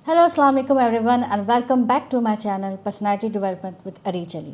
Hello, Assalamu alaikum everyone and welcome back to my channel Personality Development with Areej Ali.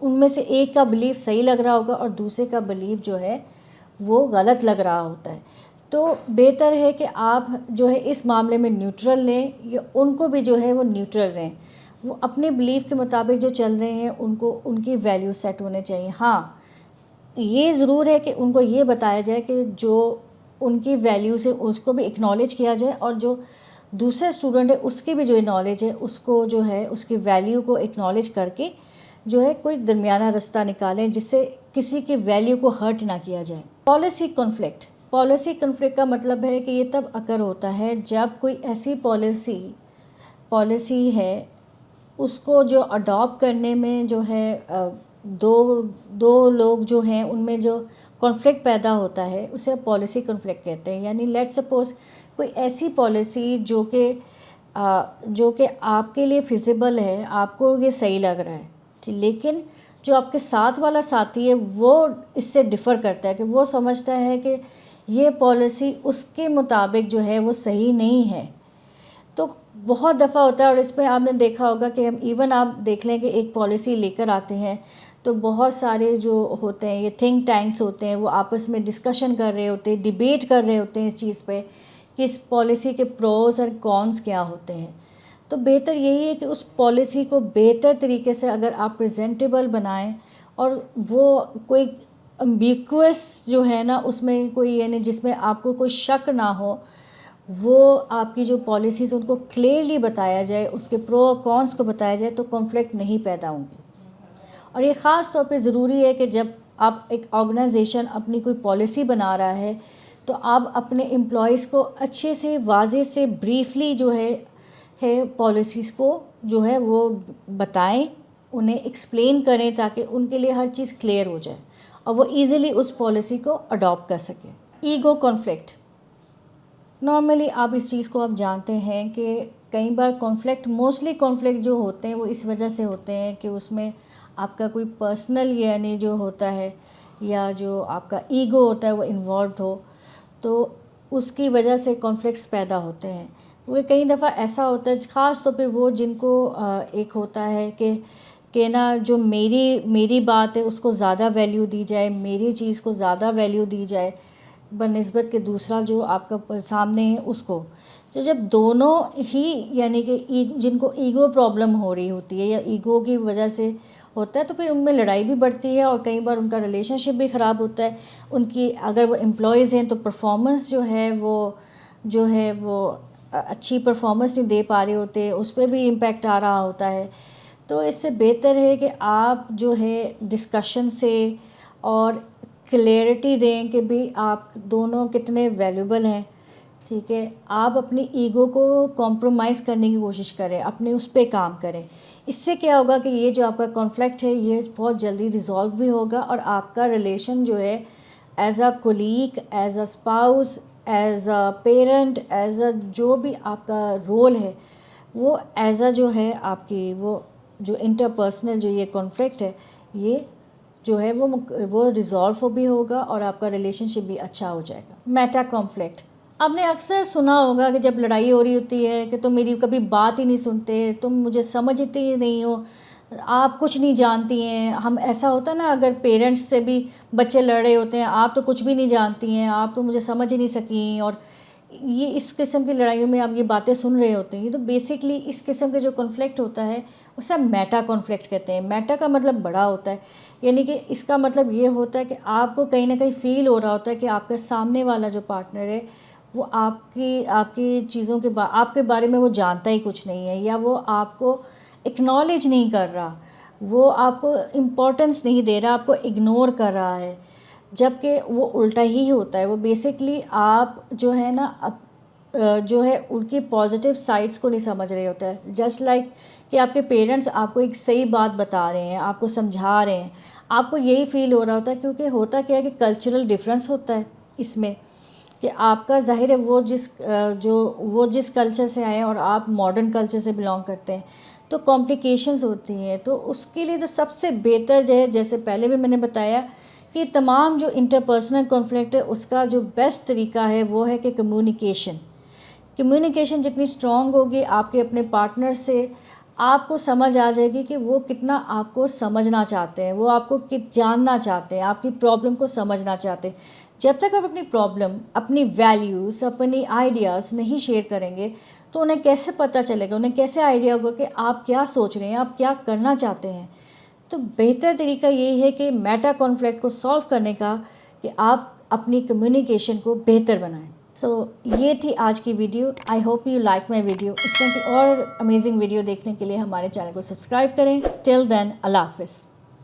ان میں سے ایک کا belief صحیح لگ رہا ہوگا اور دوسرے کا بلیف جو ہے وہ غلط لگ رہا ہوتا ہے. تو بہتر ہے کہ آپ جو ہے اس معاملے میں نیوٹرل لیں یا ان کو بھی جو ہے وہ نیوٹرل رہیں. وہ اپنے بلیف کے مطابق جو چل رہے ہیں ان کی ویلیو سیٹ ہونے چاہیے. ہاں یہ ضرور ہے کہ ان کو یہ بتایا جائے کہ جو ان کی ویلیو سے اس کو بھی اکنالج کیا جائے اور جو دوسرے اسٹوڈنٹ ہے اس کی بھی جو نالج ہے اس کو جو ہے اس کی ویلیو کو اکنالج کر کے جو ہے کوئی درمیانہ رستہ نکالیں جس سے کسی کی ویلیو کو ہرٹ نہ کیا جائے. پالیسی کنفلکٹ کا مطلب ہے کہ یہ تب اکر ہوتا ہے جب کوئی ایسی پالیسی ہے اس کو جو اڈاپٹ کرنے میں جو ہے دو لوگ جو ہیں ان میں جو کنفلکٹ پیدا ہوتا ہے اسے پالیسی کنفلکٹ کہتے ہیں. یعنی لیٹ سپوز کوئی ایسی پالیسی جو کہ آپ کے لیے فیزیبل ہے, آپ کو یہ صحیح لگ رہا ہے, لیکن جو آپ کے ساتھ والا ساتھی ہے وہ اس سے ڈفر کرتا ہے کہ وہ سمجھتا ہے کہ یہ پالیسی اس کے مطابق جو ہے وہ صحیح نہیں ہے. تو بہت دفعہ ہوتا ہے اور اس پہ آپ نے دیکھا ہوگا کہ ایون آپ دیکھ لیں کہ ایک پالیسی لے کر آتے ہیں تو بہت سارے جو ہوتے ہیں یہ تھنک ٹینکس ہوتے ہیں وہ آپس میں ڈسکشن کر رہے ہوتے ہیں, ڈیبیٹ کر رہے ہوتے ہیں اس چیز پہ کہ اس پالیسی کے پروز اور کونس کیا ہوتے ہیں. تو بہتر یہی ہے کہ اس پالیسی کو بہتر طریقے سے اگر آپ پریزنٹیبل بنائیں اور وہ کوئی امبیکوس جو ہے نا اس میں کوئی یعنی جس میں آپ کو کوئی شک نہ ہو, وہ آپ کی جو پالیسیز ان کو کلیئرلی بتایا جائے, اس کے پرو اور کونس کو بتایا جائے تو کنفلکٹ نہیں پیدا ہوں گے. اور یہ خاص طور پہ ضروری ہے کہ جب آپ ایک آرگنائزیشن اپنی کوئی پالیسی بنا رہا ہے تو آپ اپنے امپلائیز کو اچھے سے واضح سے بریفلی جو ہے پالیسیز کو جو ہے وہ بتائیں, انہیں ایکسپلین کریں تاکہ ان کے لیے ہر چیز کلیئر ہو جائے اور وہ ایزیلی اس پالیسی کو اڈاپٹ کر سکیں. ایگو کنفلکٹ, نارملی آپ اس چیز کو آپ جانتے ہیں کہ کئی بار موسٹلی کنفلکٹ جو ہوتے ہیں وہ اس وجہ سے ہوتے ہیں کہ اس میں آپ کا کوئی پرسنل یعنی جو ہوتا ہے یا جو آپ کا ایگو ہوتا ہے وہ انوالوڈ ہو, تو اس کی وجہ سے کنفلکٹس پیدا ہوتے ہیں. وہ کئی دفعہ ایسا ہوتا ہے خاص طور پہ وہ جن کو ایک ہوتا ہے کہ نا جو میری بات ہے اس کو زیادہ ویلیو دی جائے, میری چیز کو زیادہ ویلیو دی جائے بنسبت کہ دوسرا جو آپ کا سامنے ہے اس کو. تو جب دونوں ہی یعنی کہ جن کو ایگو پرابلم ہو رہی ہوتی ہے یا ایگو کی وجہ سے ہوتا ہے تو پھر ان میں لڑائی بھی بڑھتی ہے اور کئی بار ان کا ریلیشن شپ بھی خراب ہوتا ہے. ان کی اگر وہ امپلائیز ہیں تو پرفارمنس جو ہے وہ اچھی پرفارمنس نہیں دے پا رہے ہوتے, اس پہ بھی امپیکٹ آ رہا ہوتا ہے. تو اس سے بہتر ہے کہ آپ جو ہے ڈسکشن سے اور کلیئرٹی دیں کہ بھی آپ دونوں کتنے ویلیوبل ہیں, ٹھیک ہے. آپ اپنی ایگو کو کمپرومائز کرنے کی کوشش کریں, اپنے اس پہ کام کریں. اس سے کیا ہوگا کہ یہ جو آپ کا کانفلکٹ ہے یہ بہت جلدی ریزالو بھی ہوگا اور آپ کا ریلیشن جو ہے as a colleague, as a spouse, as a parent, as a جو بھی آپ کا رول ہے وہ ایز اے جو ہے آپ کی وہ جو انٹرپرسنل جو یہ کانفلکٹ ہے یہ جو ہے وہ ریزالو بھی ہوگا اور آپ کا ریلیشن شپ بھی اچھا ہو جائے گا. میٹا کانفلکٹ, آپ نے اکثر سنا ہوگا کہ جب لڑائی ہو رہی ہوتی ہے کہ تم میری کبھی بات ہی نہیں سنتے, تم مجھے سمجھتے ہی نہیں ہو, آپ کچھ نہیں جانتی ہیں. ہم ایسا ہوتا ہے نا اگر پیرنٹس سے بھی بچے لڑ رہے ہوتے ہیں, آپ تو کچھ بھی نہیں جانتی ہیں, آپ تو مجھے سمجھ ہی نہیں سکیں, اور یہ اس قسم کی لڑائیوں میں آپ یہ باتیں سن رہے ہوتے ہیں. تو بیسکلی اس قسم کے جو کنفلکٹ ہوتا ہے اسے ہم میٹا کنفلکٹ کہتے ہیں. میٹا کا مطلب بڑا ہوتا ہے, یعنی کہ اس کا مطلب یہ ہوتا ہے کہ آپ کو کہیں نہ کہیں فیل ہو رہا ہوتا ہے کہ آپ کے سامنے والا جو پارٹنر ہے وہ آپ کی چیزوں آپ کے بارے میں وہ جانتا ہی کچھ نہیں ہے, یا وہ آپ کو اکنالج نہیں کر رہا, وہ آپ کو امپورٹنس نہیں دے رہا, آپ کو اگنور کر رہا ہے, جب کہ وہ الٹا ہی ہوتا ہے. وہ بیسکلی آپ جو ہے نا جو ہے ان کی پازیٹیو سائڈس کو نہیں سمجھ رہے ہوتا ہے. جسٹ لائک کہ آپ کے پیرنٹس آپ کو ایک صحیح بات بتا رہے ہیں, آپ کو سمجھا رہے ہیں, آپ کو یہی فیل ہو رہا ہوتا ہے کیونکہ ہوتا کیا ہے کہ کلچرل ڈفرینس ہوتا ہے اس میں, کہ آپ کا ظاہر ہے وہ جس کلچر سے آئے ہیں اور آپ ماڈرن کلچر سے بلانگ کرتے ہیں تو کمپلیکیشنز ہوتی ہیں. تو اس کے لیے جو سب سے بہتر جو ہے, جیسے پہلے بھی میں نے بتایا کہ تمام جو انٹرپرسنل کنفلکٹ ہے اس کا جو بیسٹ طریقہ ہے وہ ہے کہ کمیونیکیشن جتنی اسٹرانگ ہوگی آپ کے اپنے پارٹنر سے, آپ کو سمجھ آ جائے گی کہ وہ کتنا آپ کو سمجھنا چاہتے ہیں، وہ آپ کو جاننا چاہتے ہیں، آپ کی پرابلم کو سمجھنا چاہتے ہیں۔ جب تک آپ اپنی پرابلم، اپنی ویلیوز، اپنی آئیڈیاز نہیں شیئر کریں گے تو انہیں کیسے پتہ چلے گا، انہیں کیسے آئیڈیا ہوگا کہ آپ کیا سوچ رہے ہیں، آپ کیا کرنا چاہتے ہیں۔ تو بہتر طریقہ یہی ہے کہ میٹا کانفلکٹ کو سالو کرنے کا کہ آپ اپنی کمیونیکیشن کو بہتر بنائیں۔ سو یہ تھی آج کی video. I hope you like my video. اس طرح کی اور امیزنگ ویڈیو دیکھنے کے لیے ہمارے چینل کو سبسکرائب کریں۔ ٹل دین، اللہ حافظ۔